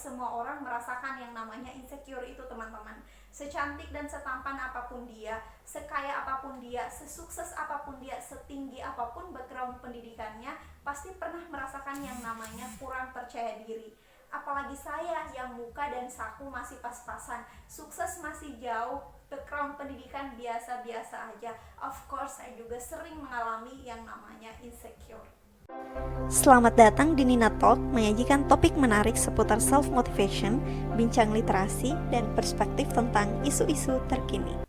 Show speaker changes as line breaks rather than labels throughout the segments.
semua orang merasakan yang namanya insecure itu, teman-teman. Secantik dan setampan apapun dia, sekaya apapun dia, sesukses apapun dia, setinggi apapun background pendidikannya, pasti pernah merasakan yang namanya kurang percaya diri. Apalagi saya yang muka dan saku masih pas-pasan, sukses masih jauh, background pendidikan biasa-biasa aja. Of course, saya juga sering mengalami yang namanya insecure.
Selamat datang di Nina Talk, menyajikan topik menarik seputar self-motivation, bincang literasi, dan perspektif tentang isu-isu terkini.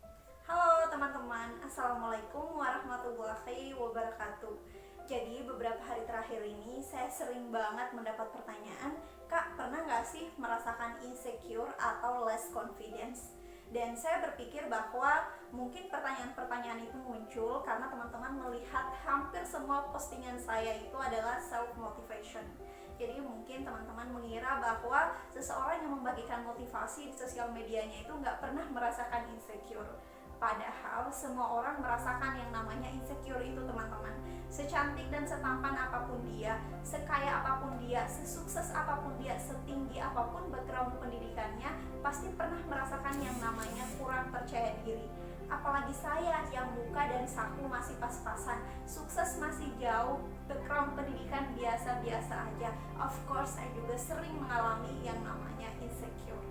Halo teman-teman, Assalamualaikum warahmatullahi wabarakatuh. Jadi beberapa hari terakhir ini saya sering banget mendapat pertanyaan, Kak, pernah gak sih merasakan insecure atau less confidence? Dan saya berpikir bahwa mungkin pertanyaan-pertanyaan itu muncul karena teman-teman melihat hampir semua postingan saya itu adalah self-motivation. Jadi mungkin teman-teman mengira bahwa seseorang yang membagikan motivasi di sosial medianya itu nggak pernah merasakan insecure. Padahal semua orang merasakan yang namanya insecure itu, teman-teman. Secantik dan setampan apapun dia, sekaya apapun dia, sesukses apapun dia, setinggi apapun background pendidikannya, pasti pernah merasakan yang namanya kurang percaya diri. Apalagi saya yang muka dan saku masih pas-pasan, sukses masih jauh, background pendidikan biasa-biasa aja. Of course, saya juga sering mengalami yang namanya insecure.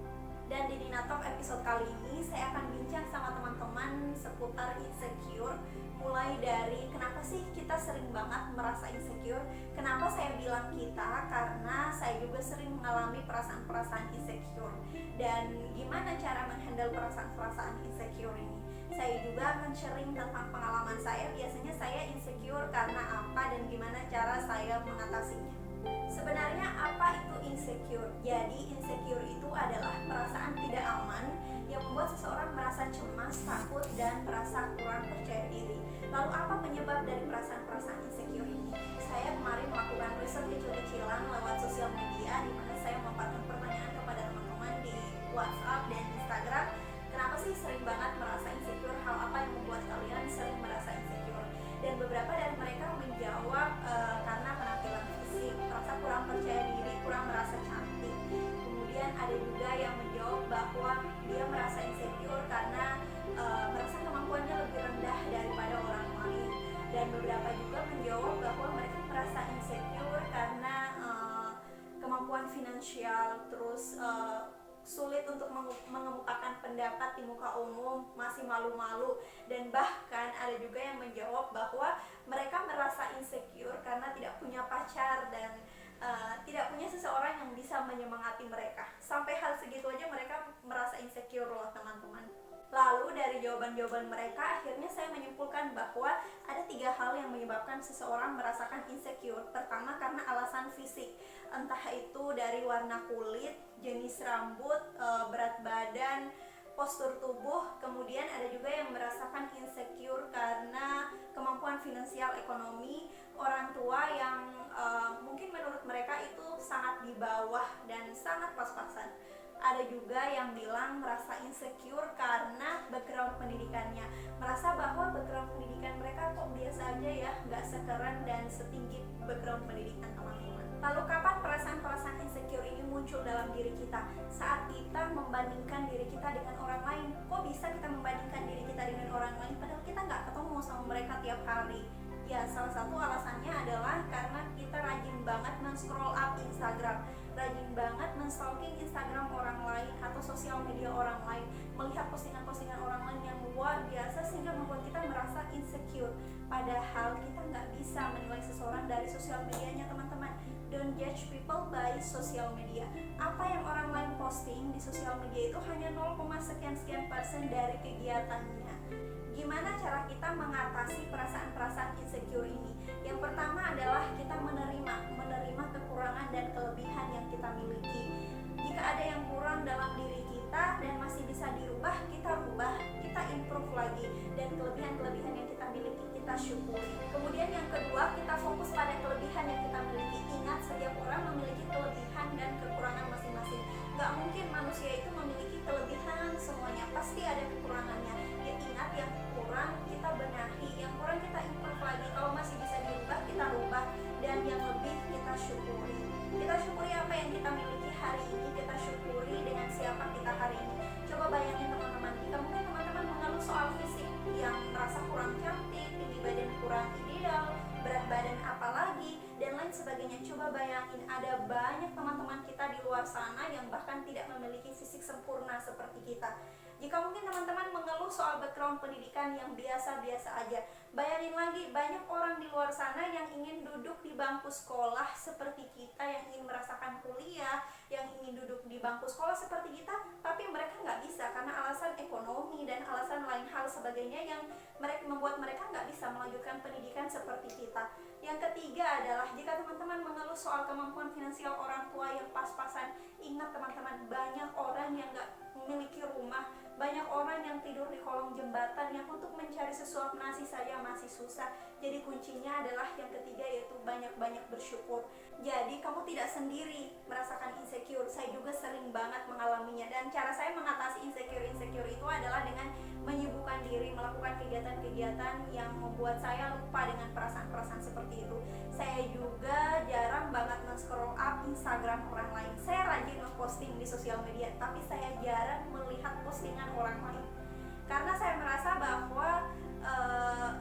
Dan di Nina Talk episode kali ini saya akan bincang sama teman-teman seputar insecure. Mulai dari kenapa sih kita sering banget merasa insecure. Kenapa saya bilang kita? Karena saya juga sering mengalami perasaan-perasaan insecure. Dan gimana cara menghandle perasaan-perasaan insecure ini? Saya juga akan sharing tentang pengalaman saya. Biasanya saya insecure karena apa dan gimana cara saya mengatasinya. Sebenarnya apa itu insecure? Jadi insecure itu adalah perasaan tidak aman yang membuat seseorang merasa cemas, takut, dan merasa kurang percaya diri. Lalu apa penyebab dari perasaan-perasaan insecure ini? Saya kemarin melakukan riset kecil-kecilan lewat sosial media, di mana saya memparkan pertanyaan kepada teman-teman di WhatsApp dan Instagram. Kenapa sih sering banget merasa insecure? Hal apa yang membuat kalian sering merasa insecure? Dan beberapa dari mereka menjawab karena penampilan fisik, merasa kurang percaya diri, kurang merasa cantik. Kemudian ada juga yang menjawab bahwa dia merasa insecure karena merasa kemampuannya lebih rendah daripada orang lain. Dan beberapa juga menjawab bahwa mereka merasa insecure karena kemampuan finansial, terus sulit untuk mengemukakan pendapat di muka umum, masih malu-malu. Dan bahkan ada juga yang menjawab bahwa mereka merasa insecure karena tidak punya pacar dan tidak punya seseorang yang bisa menyemangati mereka. Sampai hal segitu aja mereka merasa insecure loh, teman-teman. Lalu dari jawaban-jawaban mereka, akhirnya saya menyimpulkan bahwa ada 3 hal yang menyebabkan seseorang merasakan insecure. Pertama, karena alasan fisik, entah itu dari warna kulit, jenis rambut, berat badan, postur tubuh. Kemudian ada juga yang merasakan insecure karena kemampuan finansial ekonomi, orang tua yang mungkin menurut mereka itu sangat di bawah dan sangat pas-pasan. Ada juga yang bilang merasa insecure karena background pendidikannya, merasa bahwa background pendidikan mereka kok biasa aja ya, gak sekeren dan setinggi background pendidikan teman-teman. Lalu kapan perasaan-perasaan insecure ini muncul dalam diri kita? Saat kita membandingkan diri kita dengan orang lain. Kok bisa kita membandingkan diri kita dengan orang lain padahal kita gak ketemu sama mereka tiap hari? Ya, salah satu alasannya adalah karena kita rajin banget men-scroll up Instagram, rajin banget men-stalking Instagram orang lain atau sosial media orang lain, melihat postingan-postingan orang lain yang luar biasa sehingga membuat kita merasa insecure. Padahal kita nggak bisa menilai seseorang dari sosial medianya, teman-teman. Don't judge people by social media. Apa yang orang lain posting di sosial media itu hanya 0, sekian% dari kegiatannya. Gimana cara kita mengatasi perasaan-perasaan insecure ini? Yang pertama adalah kita menerima kekurangan dan kelebihan yang kita miliki. Jika ada yang kurang dalam diri kita dan masih bisa dirubah, kita rubah, kita improve lagi. Dan kelebihan-kelebihan yang kita miliki kita syukuri. Kemudian yang kedua, kita fokus pada kelebihan yang kita miliki. Ingat, setiap orang memiliki kelebihan dan kekurangan masing-masing. Gak mungkin manusia itu memiliki kelebihan semuanya, pasti ada kekurangannya. Ya, ingat, yang kurang kita benahi, yang kurang kita improve lagi. Kalau masih bisa dirubah, kita rubah. Dan yang lebih kita syukuri. Kita syukuri apa yang kita miliki hari ini, kita di luar sana yang bahkan tidak memiliki fisik sempurna seperti kita. Jika mungkin teman-teman mengeluh soal background pendidikan yang biasa-biasa aja, bayangin lagi banyak orang di luar sana yang ingin duduk di bangku sekolah seperti kita, yang ingin merasakan kuliah, yang ingin duduk di bangku sekolah seperti kita, tapi mereka nggak bisa karena alasan ekonomi dan alasan lain hal sebagainya yang membuat mereka nggak bisa melanjutkan pendidikan seperti kita. Yang ketiga adalah jika teman-teman mengeluh soal kemampuan finansial orang tua yang pas-pasan, ingat teman-teman, banyak orang yang nggak memiliki rumah, banyak orang yang tidur di kolong jembatan, yang untuk mencari sesuap nasi saja masih susah. Jadi kuncinya adalah yang ketiga, yaitu banyak-banyak bersyukur. Jadi kamu tidak sendiri merasakan insecure, saya juga sering banget mengalaminya. Dan cara saya mengatasi insecure itu adalah dengan menyibukkan diri, melakukan kegiatan-kegiatan yang membuat saya lupa dengan perasaan-perasaan seperti itu. Saya juga jarang banget men-scroll up Instagram orang lain. Saya rajin nge-posting di sosial media, tapi saya jarang melihat postingan orang lain. Karena saya merasa bahwa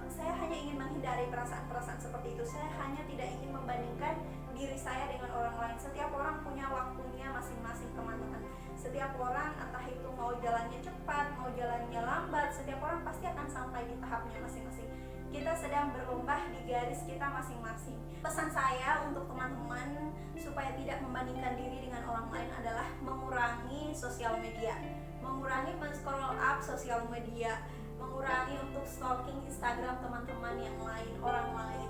saya hanya ingin menghindari perasaan-perasaan seperti itu. Saya hanya tidak ingin membandingkan diri saya dengan orang lain. Setiap orang punya waktunya masing-masing, teman-teman. Setiap orang, entah itu mau jalannya cepat, mau jalannya lambat, setiap orang pasti akan sampai di tahapnya masing-masing. Kita sedang berlomba di garis kita masing-masing. Pesan saya untuk teman-teman supaya tidak membandingkan diri dengan orang lain adalah mengurangi sosial media, mengurangi men-scroll up sosial media, mengurangi untuk stalking Instagram teman-teman yang lain, orang lain.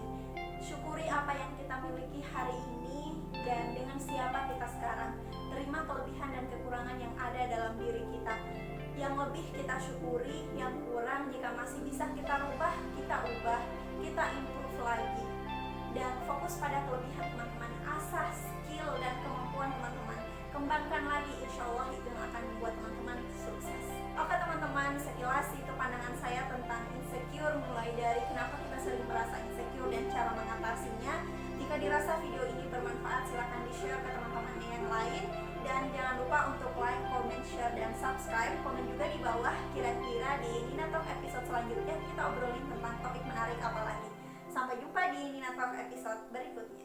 Syukuri apa yang kita miliki hari ini dan dengan siapa kita sekarang. Terima kelebihan dan kekurangan yang ada dalam diri kita. Yang lebih kita syukuri, yang kurang jika masih bisa kita rubah, kita ubah, kita improve lagi. Dan fokus pada kelebihan teman-teman, asah skill dan kemampuan teman-teman. Kembangkan lagi, insya Allah itu yang akan membuat teman-teman sukses. Oke teman-teman, sekilas itu pandangan saya tentang insecure, mulai dari kenapa kita sering merasa insecure dan cara mengatasinya. Jika dirasa video ini bermanfaat, silahkan di-share ke teman-temannya yang lain. Dan jangan lupa untuk like, comment, share, dan subscribe. Komen juga di bawah kira-kira di Nina Talk episode selanjutnya kita obrolin tentang topik menarik apa lagi. Sampai jumpa di Nina Talk episode berikutnya.